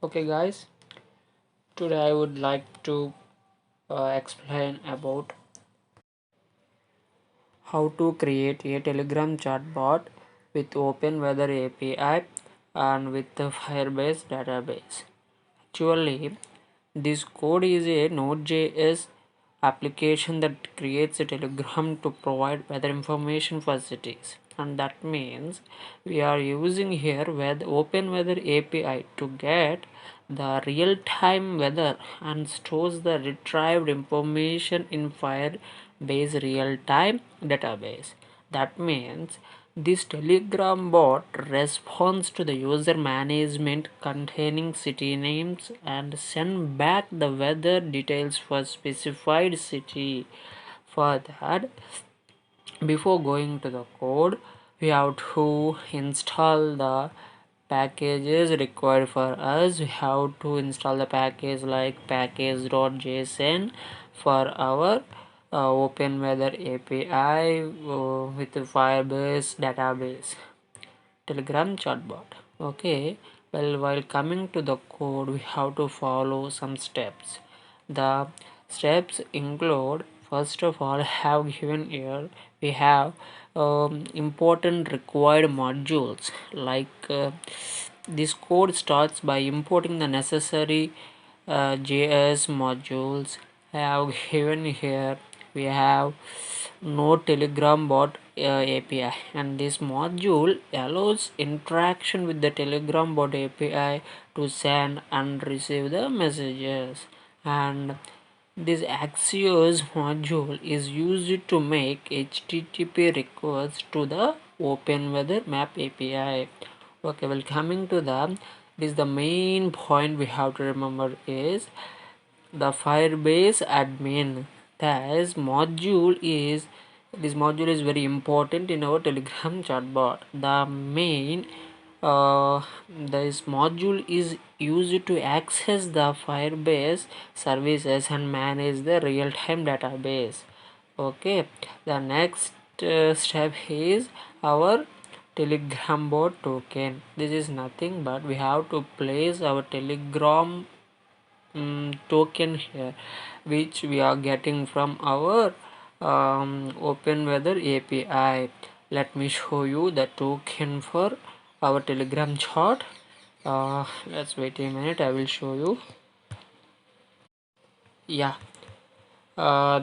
Okay, guys, today I would like to explain about how to create a Telegram chatbot with OpenWeather API and with the Firebase database. Actually, this code is a Node.js application that creates a Telegram to provide weather information for cities. And that means we are using here with Open Weather API to get the real-time weather and stores the retrieved information in Firebase real-time database. That means this Telegram bot responds to the user management containing city names and send back the weather details for specified city. For that, before going to the code, we have to install the packages required for us. We have to install the package like package.json for our open weather API with the Firebase database Telegram chatbot. Okay, well, while coming to the code, we have to follow some steps. The steps include, first of all, have given here we have important required modules like this code starts by importing the necessary JS modules. I have given here we have no Telegram bot API, and this module allows interaction with the Telegram bot API to send and receive the messages. And this Axios module is used to make HTTP requests to the Open Weather Map API. Okay, well, coming to the this the main point we have to remember is the Firebase admin. This module is very important in our Telegram chatbot. This module is used to access the Firebase services and manage the real-time database. Okay, the next step is our Telegram bot token. This is nothing but we have to place our Telegram token here, which we are getting from our open weather API. Let me show you the token for our Telegram chart. Let's wait a minute, I will show you. Yeah,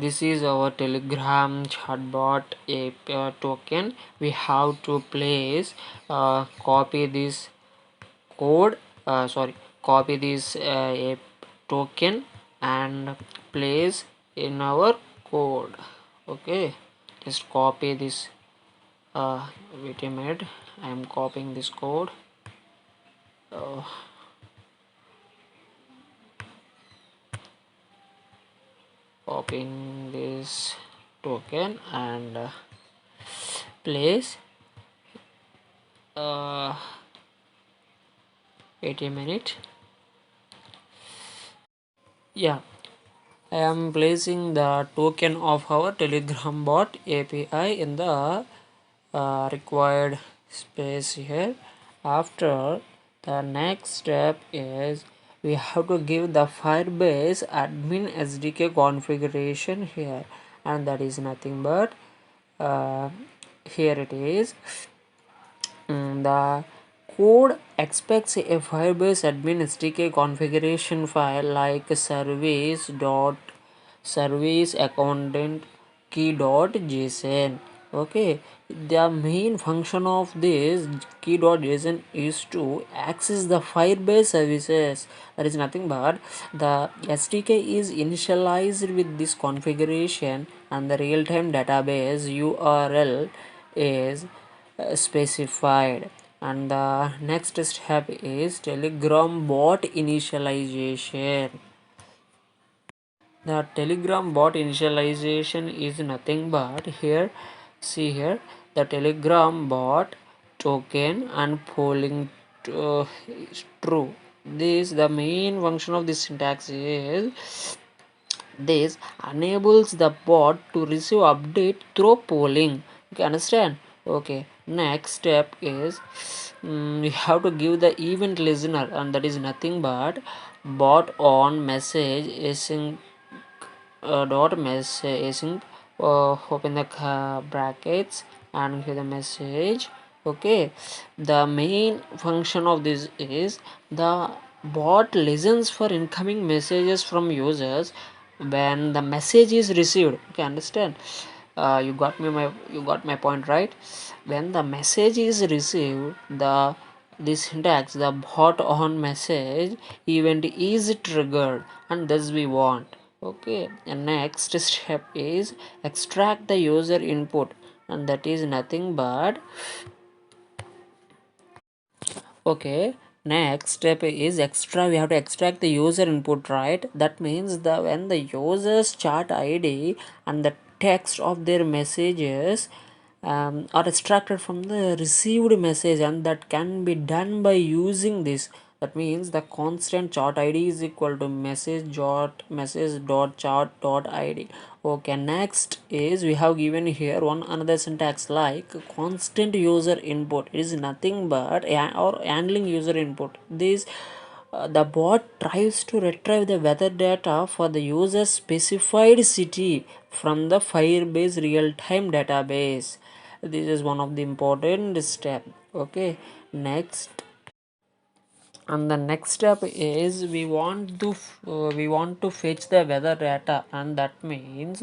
this is our Telegram chatbot API token. We have to place copy this code copy this a token and place in our code. Okay, just copy this. Wait a minute, I am copying this code. uh, Copying this token and place wait a minute. Yeah, I am placing the token of our Telegram bot API in the required space here. After, the next step is we have to give the Firebase admin SDK configuration here, and that is nothing but here it is. The code expects a Firebase admin SDK configuration file like service accountant key.json. Okay, the main function of this key.json is to access the Firebase services. That is nothing but the SDK is initialized with this configuration, and the real-time database URL is specified. And the next step is Telegram bot initialization. The Telegram bot initialization is nothing but here, see here, the Telegram bot token and polling is true. This the main function of this syntax is this enables the bot to receive update through polling. You can understand? Okay, Next step is we have to give the event listener, and that is nothing but bot on message async dot message async, open the brackets and give the message. Okay, the main function of this is the bot listens for incoming messages from users when the message is received. Okay, understand? You got my point, right? When the message is received, the syntax, the bot on message event is triggered, and thus we want. Okay, and next step is extract the user input, and that is nothing but okay. Next step is we have to extract the user input, right? That means the when the user's chat ID and the text of their messages are extracted from the received message, and that can be done by using this. That means the constant chart id is equal to message dot chart dot id. Okay, next is we have given here one another syntax like constant user input. It is nothing but or handling user input. This the bot tries to retrieve the weather data for the user specified city from the Firebase real-time database. This is one of the important step. Okay, next, and the next step is we want to fetch the weather data, and that means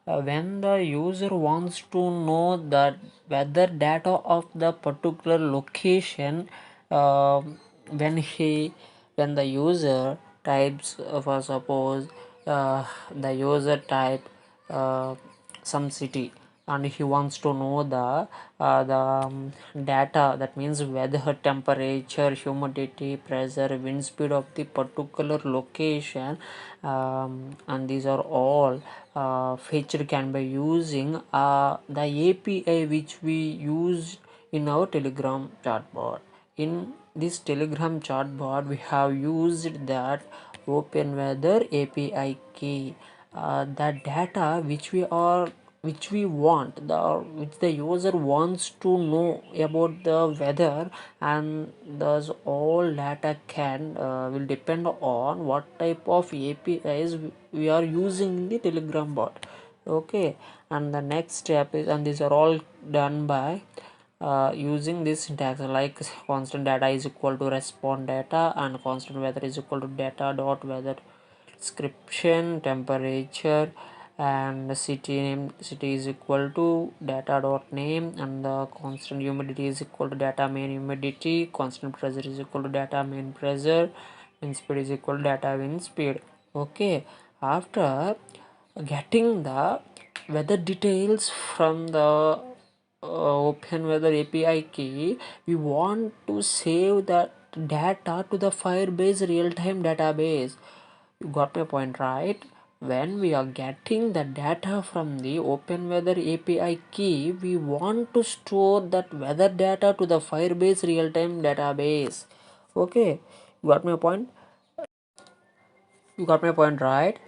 when the user wants to know the weather data of the particular location, uh, when he when the user types for suppose the user type some city, and he wants to know the data, that means weather, temperature, humidity, pressure, wind speed of the particular location, and these are all featured can be using the API which we use in our Telegram chatbot. In this Telegram chatbot, we have used that Open Weather API key. The data which we want, which the user wants to know about the weather, and thus all data can will depend on what type of APIs we are using in the Telegram bot. Okay, and the next step is, and these are all done by using this syntax like constant data is equal to respond data, and constant weather is equal to data dot weather description, temperature, and city is equal to data dot name, and the constant humidity is equal to data main humidity, constant pressure is equal to data main pressure, wind speed is equal to data wind speed. Okay, after getting the weather details from the Open Weather API key, we want to save that data to the Firebase real-time database. You got my point, right? When we are getting the data from the Open Weather API key, we want to store that weather data to the Firebase real-time database. Okay, you got my point? You got my point, right?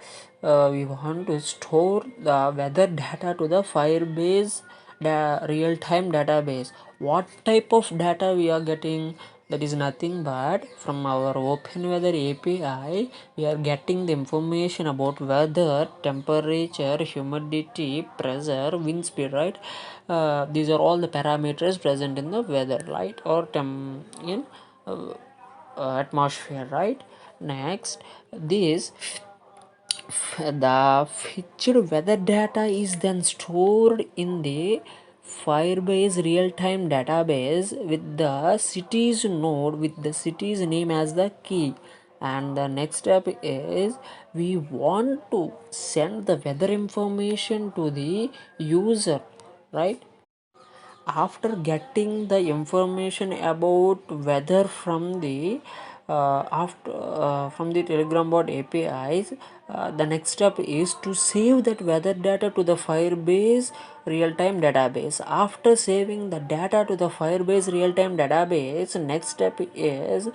We want to store the weather data to the Firebase real-time database. What type of data we are getting? That is nothing but from our Open Weather API, we are getting the information about weather, temperature, humidity, pressure, wind speed, right? These are all the parameters present in the weather, right? Or in atmosphere, right? Next, this the featured weather data is then stored in the Firebase real-time database with the cities node with the city's name as the key. And the next step is we want to send the weather information to the user, right? After getting the information about weather from the from the Telegram bot APIs, the next step is to save that weather data to the Firebase real-time database. After saving the data to the Firebase real-time database, next step is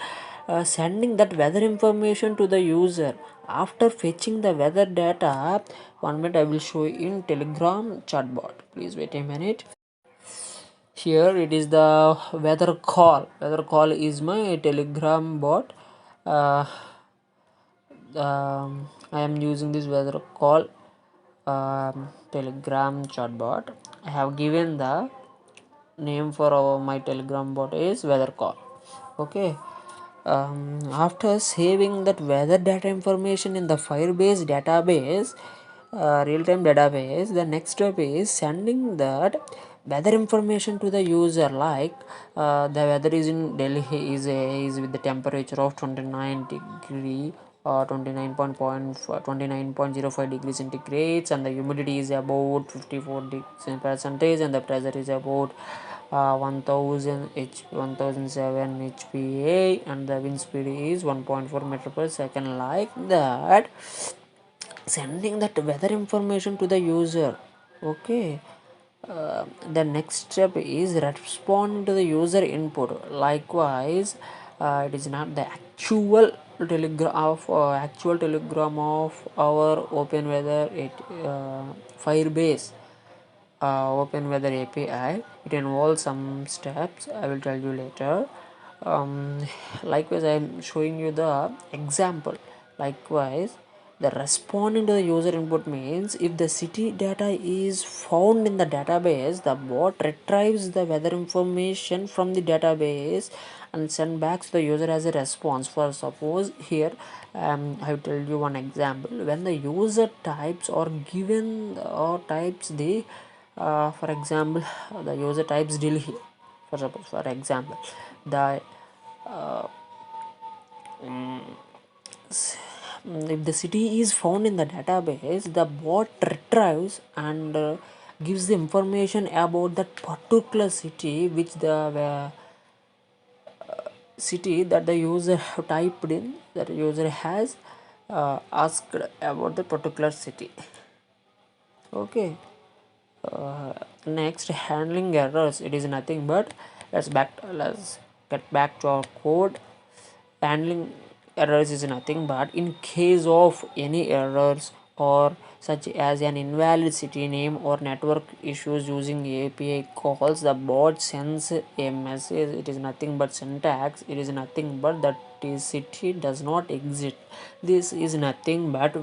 sending that weather information to the user. After fetching the weather data, 1 minute I will show you in Telegram chatbot. Please wait a minute. Here it is the weather call. Weather call is my Telegram bot. uh, I am using this weather call Telegram chatbot. I have given the name for my Telegram bot is weather call. Okay. After saving that weather data information in the Firebase database, real-time database, the next step is sending that weather information to the user. Like the weather is in Delhi is with the temperature of 29 degree or 29.05 degrees centigrade, and the humidity is about 54 percentage, and the pressure is about 1007 HPA, and the wind speed is 1.4 meter per second. Like that, sending that weather information to the user. Okay. The next step is respond to the user input. Likewise, it is not the actual telegram of our open weather Firebase open weather API. It involves some steps, I will tell you later. um, Likewise, I am showing you the example. Likewise, the responding to the user input means if the city data is found in the database, the bot retrieves the weather information from the database and send back to the user as a response. For suppose here, I will tell you one example. When the user types or given or types the for example, the user types Delhi. For example, the uh, if the city is found in the database, the bot retrieves and gives the information about that particular city, which the city that the user typed in, that user has asked about the particular city. Okay. Next, handling errors. It is nothing but let's get back to our code. Handling errors is nothing but in case of any errors or such as an invalid city name or network issues using API calls, the bot sends a message. It is nothing but syntax. It is nothing but that city does not exist. This is nothing but